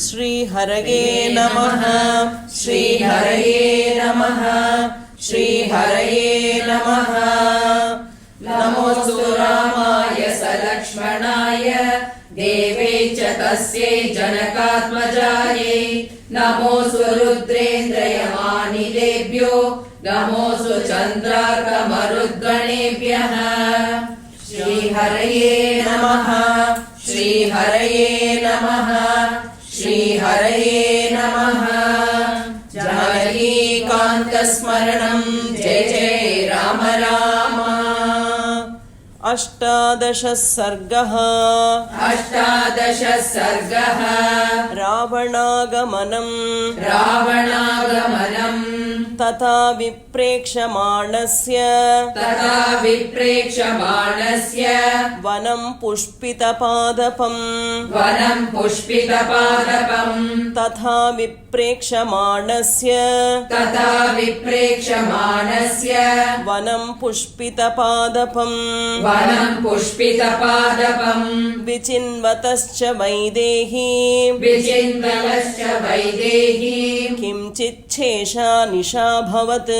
श्रीहरये नमः। श्रीहरये नमः। श्रीहरये नमः। नमोऽस्तु रामाय सलक्ष्मणाय देवे च तस्यै जनकात्मजायै। नमोऽस्तु रुद्रेन्द्रयमानिलेभ्यो नमोऽस्तु चन्द्रार्कमरुद्गणेभ्यः। श्रीहरये नमः। श्रीहरये नमः। श्रीहरये नमः। जानकीकान्तस्मरणं जय जय राम राम। अष्टादशः सर्गः। अष्टादशः सर्गः। रावणागमनम्। रावणागमनम्। तथा विप्रेक्षमाणस्य वनं पुष्पितपादपम्। वनं पुष्पितपादपम्। तथा विप्रेक्षमाणस्य वनं पुष्पितपादपम्। वनं पुष्पितपादपम्। विचिन्वतश्च वैदेही किञ्चिच्छेषा निशाभवत्।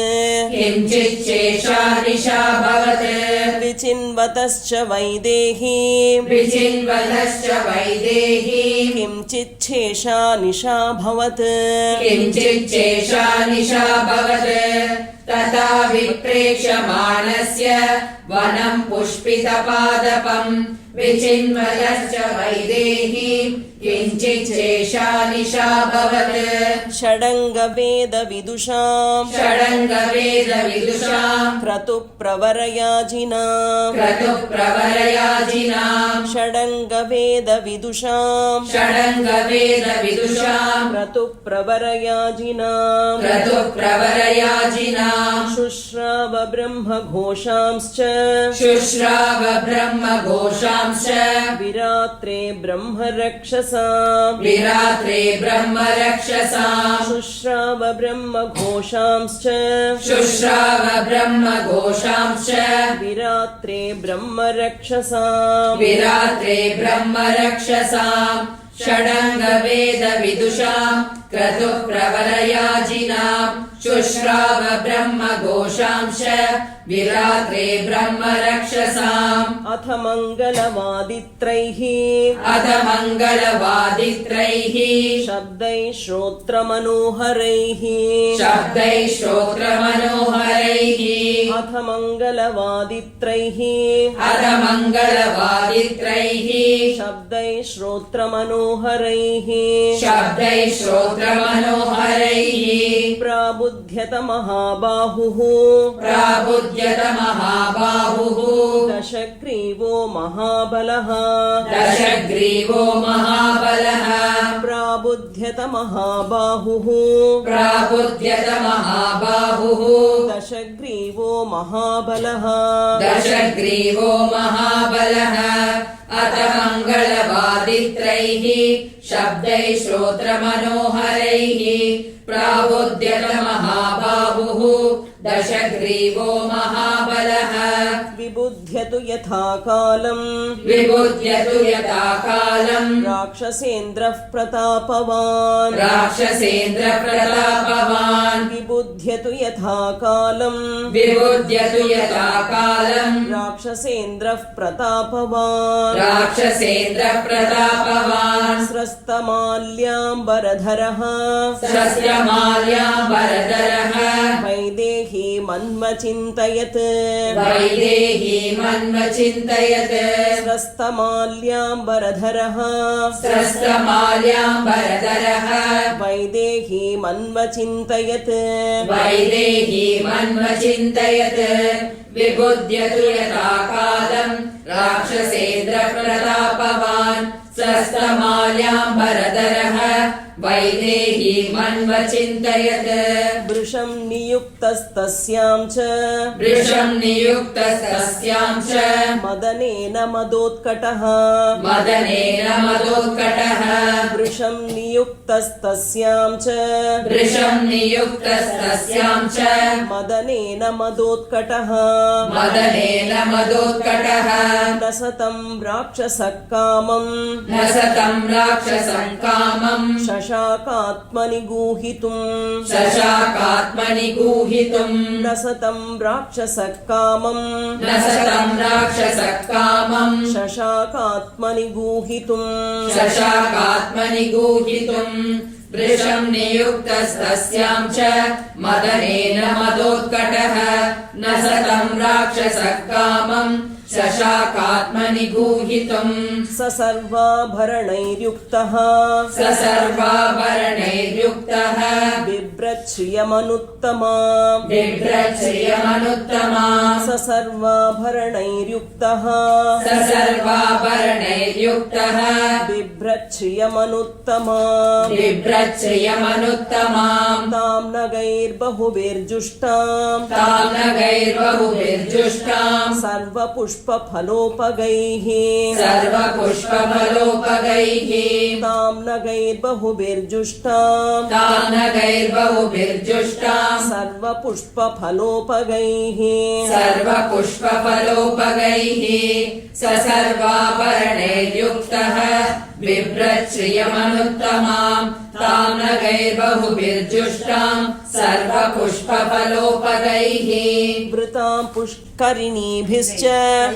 विचिन्वतश्च वैदेही किञ्चिच्छेषा निशाभवत्। तथा विप्रेक्षमाणस्य वनं पुष्पितपादपम्। विचिन्वतश्च वैदेही किञ्चिच्छेषा निशाभवत्। षडङ्गवेदविदुषाम् क्रतुप्रवरयाजिनाम् षडङ्गवेदविदुषाम् क्रतुप्रवरयाजिनाम् शुश्राव ब्रह्मघोषांश्च विरात्रे ब्रह्मरक्षसाम् शुश्राव ब्रह्मघोषांश्च विरात्रे ब्रह्मरक्षसाम् षडङ्गवेदविदुषाम् क्रतुप्रवरयाजिनाम् शुश्राव ब्रह्मघोषांश्च विरात्रे ब्रह्मरक्षसाम्। अथ मङ्गलवादित्रैः शब्दैः श्रोत्रमनोहरैः अथ मङ्गलवादित्रैः शब्दैः श्रोत्रमनोहरैः प्राबुध्यत महाबाहुः दशग्रीवो महाबलः प्राबुध्यत महाबाहुः दशग्रीवो महाबलः अथ मङ्गलवादित्रैः शब्दैः श्रोत्रमनोहरैः प्राबुध्यत महाबाहुः दशग्रीवो महाबलः। विबुध्यतु यथा कालम् राक्षसेन्द्रः प्रतापवान् विबुध्यतु यथा कालम् राक्षसेन्द्रः प्रतापवान् स्रस्तमाल्याम्बरधरः वैदेही मन्मचिन्तयत् स्रस्तमाल्याम्बरधरः वैदेही मन्मचिन्तयत् विबुध्यतु यथा कालम् राक्षसेन्द्र प्रतापवान् स्रस्तमाल्याम्बरधरः वैदेहीमन्वचिन्तयत् वृषं नियुक्तस्तस्यां च वृषं नियुक्तस्तस्यां च मदनेन मदोत्कटः मदनेन मदोत्कटः वृषं नियुक्तस्तस्यां च वृषं नियुक्तस्तस्यां च मदनेन मदोत्कटः मदनेन मदोत्कटः न सतं राक्षसः कामं न सतं राक्षसं कामं शशाकात्मनि गूहितुं शशाकात्मनि गूहितुम् न सतं राक्षसः कामं न सतं राक्षसः कामं शशाकात्मनि गूहितुं शशाकात्मनि गूहितुम् वृषं नियुक्तस्तस्यां च मदनेन मदोत्कटः न सतं राक्षसः कामं शशाकात्मनि गूहितुम् स सर्वाभरणैर्युक्तः स सर्वाभरणैर्युक्तः बिभ्रच्छ्रियमनुत्तमा बिभ्रच्छ्रियमनुत्तमा स सर्वाभरणैर्युक्तः स सर्वाभरणैर्युक्तः बिभ्रच्छ्रियमनुत्तमा बिभ्रच्छ्रियमनुत्तमाम् तां नगैर्बहुभिर्जुष्टाम् तां नगैर्बहुभिर्जुष्टाम् सर्वपुष्पफलोपगैः सर्वपुष्पफलोपगैः तां नगैर्बहुभिर्जुष्टाम् तां नगैर्बहुभिर्जुष्टाम् सर्वपुष्पफलोपगैः सर्वपुष्पफलोपगैः स सर्वाभरणैर्युक्तः बिभ्रच्छ्रियमनुत्तमाम् तां नगैर्बहुभिर्जुष्टाम् सर्वपुष्पफलोपगैः वृतां पुष्करिणीभिश्च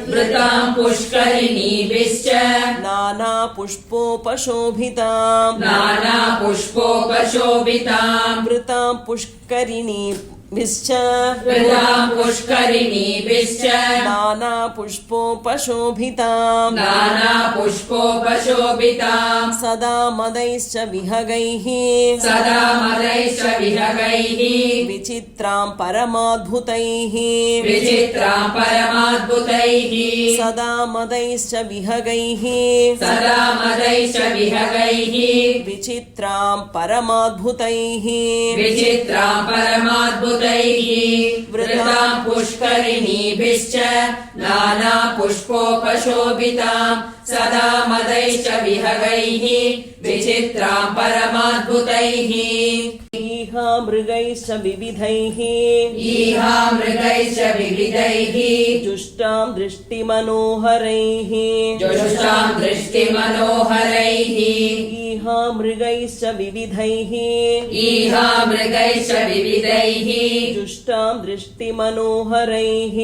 वृतां पुष्करिणीभिश्च नानापुष्पोपशोभिताम् नानापुष्पोपशोभिताम् वृतां पुष्करिणीभिश्च वृतां पुष्करिणीभिश्च नानापुष्पोपशोभिताम् नानापुष्पोपशोभिताम् सदा मदैश्च विहगैः सदा मदैश्च विहगैः विचित्रां परमाद्भुतैः विचित्रां परमाद्भुतैः सदा मदैश्च विहगैः सदा मदैश्च विहगैः विचित्रां परमाद्भुतैः विचित्रां परमाद्भुतैः वृतां पुष्करिणीभिश्च नानापुष्पोपशोभिताम् सदा मदैश्च विहगैः विचित्रां परमाद्भुतैः ईहा मृगैश्च विविधैः ईहा मृगैश्च विविधैः जुष्टां दृष्टिमनोहरैः जुष्टां दृष्टिमनोहरैः ईहा मृगैश्च विविधैः ईहा मृगैश्च विविधैः जुष्टां दृष्टिमनोहरैः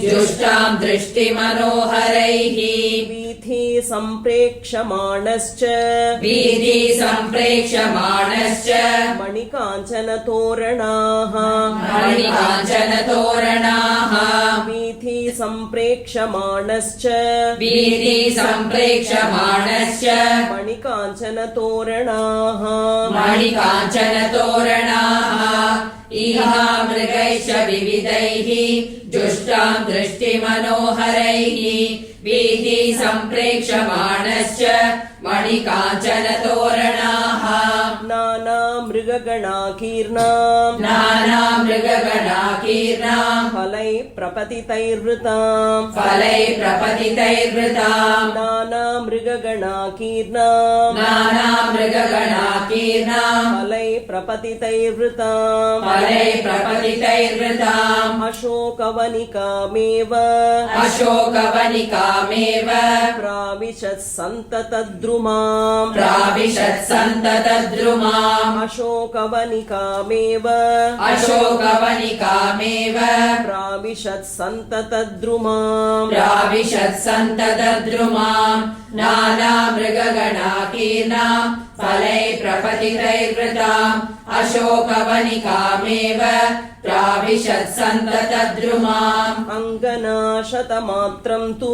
जुष्टां दृष्टिमनोहरैः वीथि सम्प्रेक्ष्यमाणश्च वीथि सम्प्रेक्ष्यमाणश्च मणिकाञ्चनतोरणाः मणिकाञ्चनतोरणाः वीथि सम्प्रेक्ष्यमाणश्च वीथि सम्प्रेक्ष्यमाणश्च मणिकाञ्चनतोरणाः मणिकाञ्चनतोरणाः ईहा मृगैश्च विविधैः जुष्टां दृष्टिमनोहरैः वीथि सम्प्रेक्ष्यमाणश्च मणिकाञ्चनतोरणाः नानामृगगणाकीर्णाम् नानामृगगणाकीर्णाम् फलैः प्रपतितैर्वृताम् फलैः प्रपतितैर्वृताम् नानामृगगणाकीर्णाम् नानामृगगणाकीर्णाम् फलैः प्रपतितैर्वृताम् फलैः प्रपतितैर्वृताम् अशोकवनिकामेव अशोकवनिकामेव प्राविशत् सन्ततद्रुमाम् प्राविशत् सन्ततद्रुमाम् अशोकवनिकामेव अशोकवनिकामेव प्राविशत् सन्ततद्रुमाम् प्राविशत् सन्ततद्रुमाम् नानामृगगणाकीर्णाम् फलैः प्रपतितैर्वृताम् अशोकवनिकामेव प्राविशत् सन्ततद्रुमाम् अङ्गनाशतमात्रं तु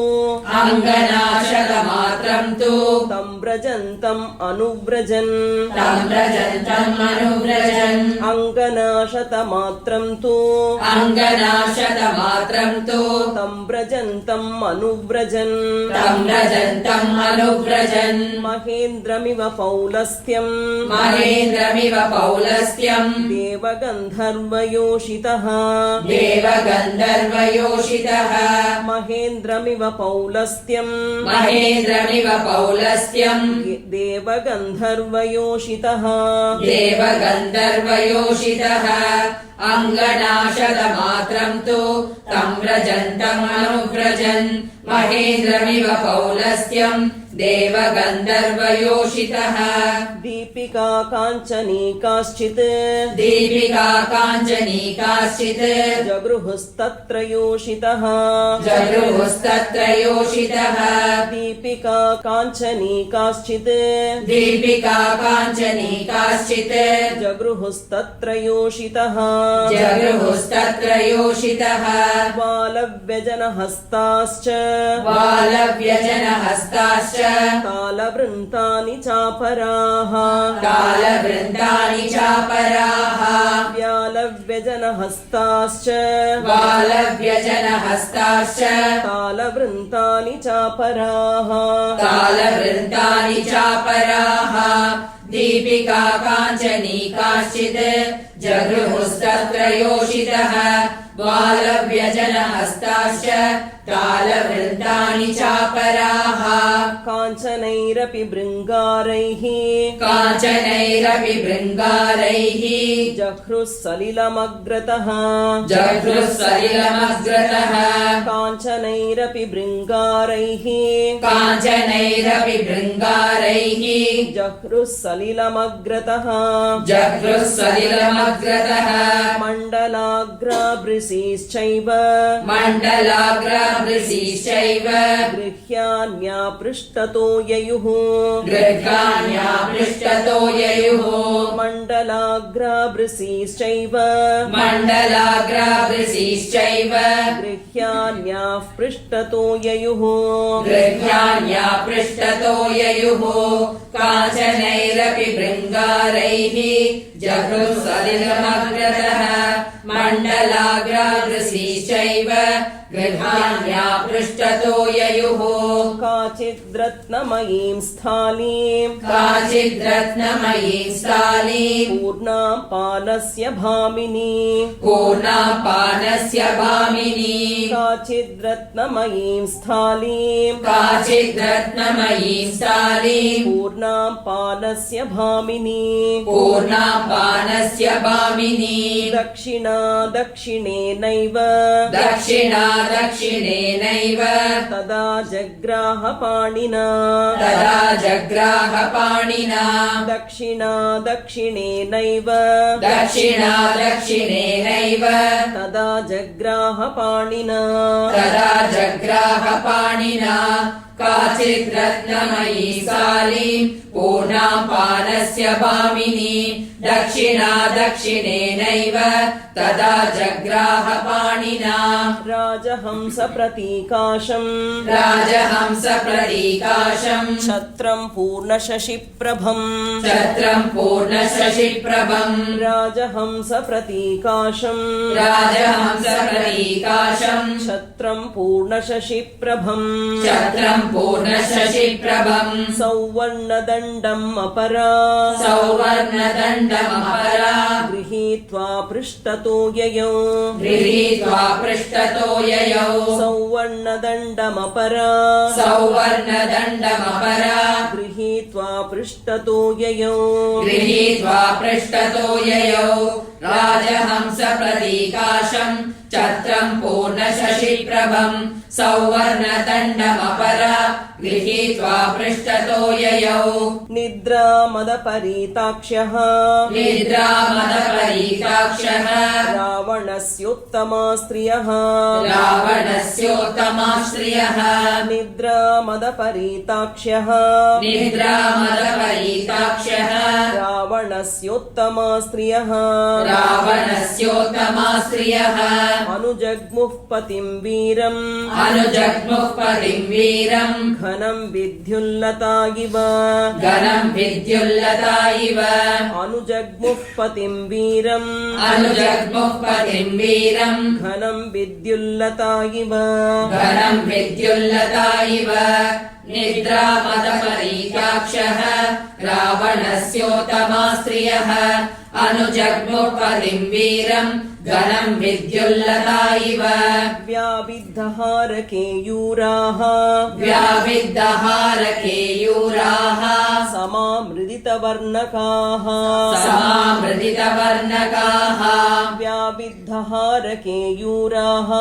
अङ्गनाशतमात्रम् तु तं व्रजन्तम् अनुव्रजन् तं व्रजन्तम् अनुव्रजन् अङ्गनाशतमात्रं तु अङ्गनाशतमात्रम् तु तं व्रजन्तम् अनुव्रजन् तं व्रजन्तम् अनुव्रजन् महेन्द्रमिव पौलस्त्यम् महेन्द्रमिव पौलस्त्यम् देवगन्धर्वयोषितः देवगन्धर्वयोषितः महेन्द्रमिव पौलस्त्यम् महेन्द्रमिव पौलस्त्यम् देवगन्धर्वयोषितः देवगन्धर्वयोषितः अङ्गनाशतमात्रम् तु तं व्रजन्तम् अनुव्रजन् महेन्द्रमिव पौलस्त्यम् देवगन्धर्वयोषितः दीपिका काञ्चनीकाश्चित् दीपिका काञ्चनीकाश्चित् जगृहुस्तत्र योषितः जगृहुस्तत्र योषितः दीपिका काञ्चनीकाश्चित् दीपिका काञ्चनीकाश्चित् जगृहुस्तत्र योषितः जगृहुस्तत्र योषितः बालव्यजनहस्ताश्च बालव्यजनहस्ताश्च कालवृन्तानि चापराः कालवृन्तानि चापराः व्यालव्यजनहस्ताश्च बालव्यजनहस्ताश्च कालवृन्तानि चापराः कालवृन्तानि चापराः दीपिका काञ्चनीकाश्चित् जगृहुस्तत्र योषितः बालव्यजनहस्ताश्च कालवृन्तानि चापराः काञ्चनैरपि भृङ्गारैः काञ्चनैरपि भृङ्गारैः जह्रुः सलिलमग्रतः जघ्रुः सलिलमग्रतः काञ्चनैरपि भृङ्गारैः काञ्चनैरपि भृङ्गारैः जह्रुः सलिलमग्रतः जघ्रुः सलिलमग्रतः मण्डलाग्राभृशीश्चैव मण्डलाग्राभृशीश्चैव गृह्यान्यापृष्ठतो ययुः गृह्णान्यापृष्ठतो ययुः मण्डलाग्राभृशीश्चैव मण्डलाग्राभृशीश्चैव गृह्यान्याः पृष्ठतो ययुः गृह्णान्यापृष्ठतो ययुः काञ्चनैरपि भृङ्गारैः जघृः सलिलमग्रतः मण्डलाग्राभृशीश्चैव गृह्णान्यापृष्ठतो ययुः काचिद्रत्नमयीं स्थालीं काचिद्रत्नमयीं स्थालीं पूर्णां पानस्य भामिनी पूर्णां पानस्य भामिनी काचिद्रत्नमयीं स्थालीं काचिद्रत्नमयीं स्थालीं पूर्णां पानस्य भामिनी पूर्णां पानस्य भामिनी दक्षिणा दक्षिणेनैव दक्षिणा दक्षिणेनैव तदा जग्राह पाणिना तदा जग्राह पाणिना दक्षिणा दक्षिणेनैव दक्षिणा दक्षिणेनैव तदा जग्राह पाणिना तदा जग्राह पाणिना काचिद्रत्नमयी स्थालीं पूर्णां पानस्य भामिनी दक्षिणा दक्षिणेनैव तदा जग्राह पाणिना राजहंस प्रतीकाशम् राजहंस प्रतीकाशम् छत्रं पूर्णशशिप्रभम् छत्रं पूर्णशशिप्रभम् राजहंस प्रतीकाशम् राजहंस प्रतीकाशम् छत्रं पूर्णशशिप्रभम् छत्रं पूर्णशशिप्रभम् सौवर्णदण्डम् अपरा सौवर्णदण्डमपरा गृहीत्वा पृष्ठतो ययौ गृहीत्वा पृष्ठतो ययौ सौवर्णदण्डमपरा सौवर्णदण्डमपरा गृहीत्वा पृष्ठतो ययौ गृहीत्वा पृष्ठतो ययौ राजहंस प्रतीकाशम् छत्रं पूर्णशशिप्रभम् सौवर्णदण्डमपरा गृहीत्वा पृष्ठतो ययौ निद्रामदपरीताक्ष्यः निद्रामदपरीताक्षः रावणस्योत्तमा स्त्रियः रावणस्योत्तमा श्रियः निद्रामदपरीताक्ष्यः निद्रामदपरीताक्षः रावणस्योत्तमा स्त्रियः रावणस्योत्तमा स्त्रियः अनुजग्मुः पतिं वीरम् अनुजग्मुः पतिं वीरम् घनं विद्युल्लता इव घनं विद्युल्लता इव अनुजग्मुः पतिं वीरम् अनुजग्मुः पतिं वीरम् घनं विद्युल्लता इव घनं विद्युल्लता इव निद्रामदपरीकाक्षः रावणस्योत्तमा स्त्रियः अनुजग्मुः पतिं वीरम् घनं विद्युल्लता इव व्याविद्धहारकेयूराः व्याविद्धहारकेयूराः समामृदितवर्णकाः समामृदितवर्णकाः व्याविद्धहारकेयूराः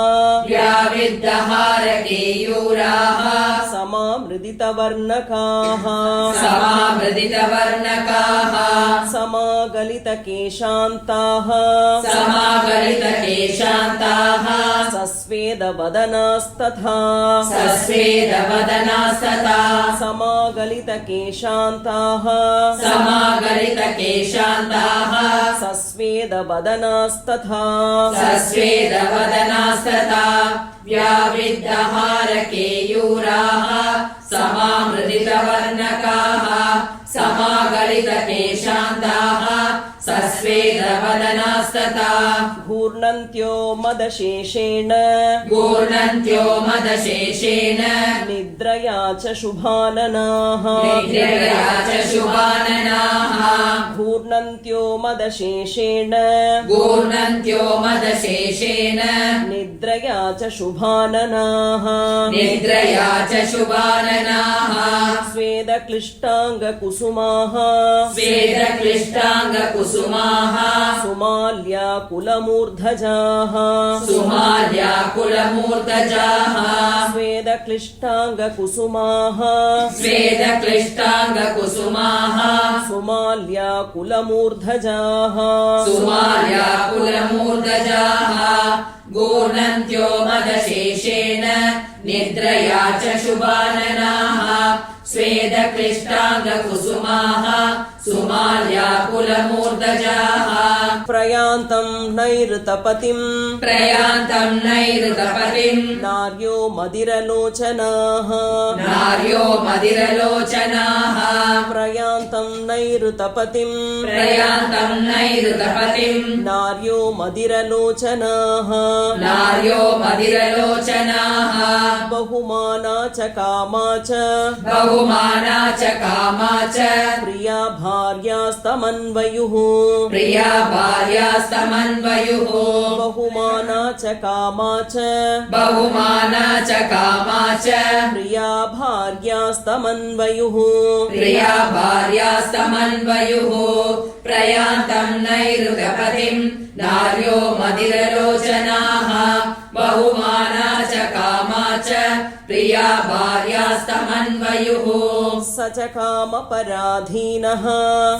व्याविद्धहारकेयूराः समामृदितवर्णकाः समामृदितवर्णकाः समागलितकेशान्ताः समागलितकेशान्ताः सस्वेदवदनास्तथा सस्वेदवदनास्तथा समागलितकेशान्ताः समागलितकेशान्ताः सस्वेदवदनास्तथा सस्वेदवदनास्तथा व्याविद्धहारकेयूराः समामृदितवर्णकाः समागलितकेशान्ताः सस्वेदवदनास्तथा घूर्णन्त्यो मदशेषेण गूर्णन्त्यो मदशेषेण निद्रया च शुभाननाः निद्रया च शुभाननाः घूर्णन्त्यो मदशेषेण गूर्णन्त्यो मदशेषेण निद्रया च शुभाननाः निद्रया च शुभाननाः स्वेदक्लिष्टाङ्गकुसुमाः स्वेदक्लिष्टाङ्गकुसुमाः सुमाल्याकुलमूर्धजाः सुमाल्याकुलमूर्धजाः स्वेदक्लिष्टाङ्गकुसुमाः स्वेदक्लिष्टाङ्गकुसुमाः सुमाल्याकुलमूर्धजाः सुमाल्याकुलमूर्धजाः गूर्णन्त्यो मदशेषेण निद्रया च शुभाननाः स्वेदक्लिष्टाङ्गकुसुमाः सुमाल्याकुलमूर्धजाः प्रयान्तं नैऋतपतिम् प्रयान्तं नैऋतपतिम् नार्यो मदिरलोचनाः नार्यो मदिरलोचनाः प्रयान्तं नैऋतपतिम् प्रयान्तं नैऋतपतिम् नार्यो मदिरलोचनाः नार्यो मदिरलोचनाः बहुमाना च कामा च बहुमाना च कामा च प्रिया भार्यास्तमन्वयुः प्रिया भार्यास्तमन्वयुः बहुमाना च कामा च बहुमाना च कामा च प्रिया भार्यास्तमन्वयुः प्रिया भार्यास्तमन्वयुः प्रयान्तं नैऋतपतिम् नार्यो मदिरलोचनाः बहुमाना च कामा च प्रिया भार्यास्तमन्वयुः स च कामपराधीनः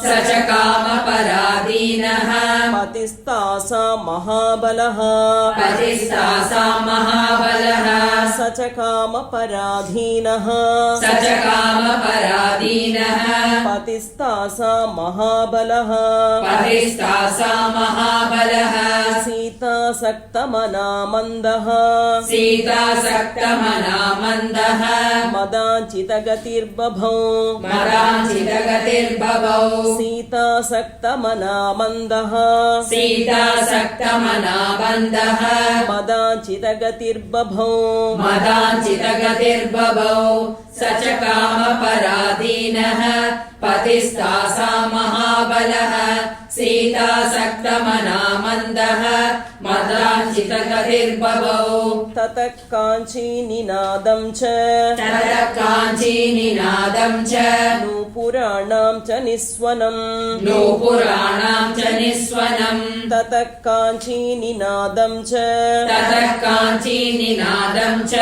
स च कामपराधीनः पतिस्तासां महाबलः पतिस्तासां महाबलः स च कामपराधीनः स च कामपराधीनः पतिस्तासां महाबलः पतिस्तासां महाबलः सीतासक्तमना मन्दः सीतासक्तमना मन्दः मदाञ्चितगतिर्बभौ मदाञ्चितगतिर्बभौ सीतासक्तमना मन्दः सीतासक्तमना बन्धः मदाञ्चितगतिर्बभौ मदाञ्चितगतिर्बभौ स च कामपराधीनः पतिस्तासां महाबलः सीतासक्तमना मन्दः मदाञ्चितगतिर्बभौ ततः काञ्चीनिनादं च ततः काञ्चीनिनादं च नूपुराणां च निस्वनम् नूपुराणां च निस्वनम् ततः काञ्चीनिनादं च ततः काञ्चीनिनादं च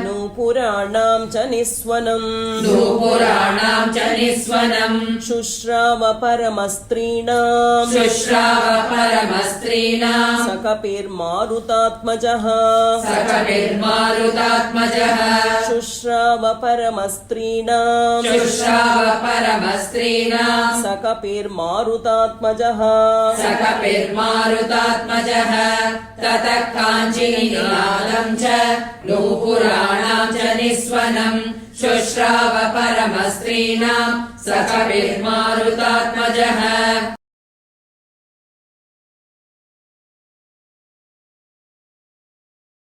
नूपुराणां च निस्वनम् नूपुराणां च निस्वनम् शुश्राव परमस्त्रीणाम् शुश्राव शुश्राव परमस्त्रीणाम् स कपिर्मारुतात्मजः स कपिर्मारुतात्मजः शुश्राव परमस्त्रीणाम् शुश्राव परमस्त्रीणाम् स कपिर्मारुतात्मजः स कपिर्मारुतात्मजः ततः काञ्चीनिनादम् च नूपुराणाम् च निस्वनम् शुश्राव परमस्त्रीणाम् स कपिर्मारुतात्मजः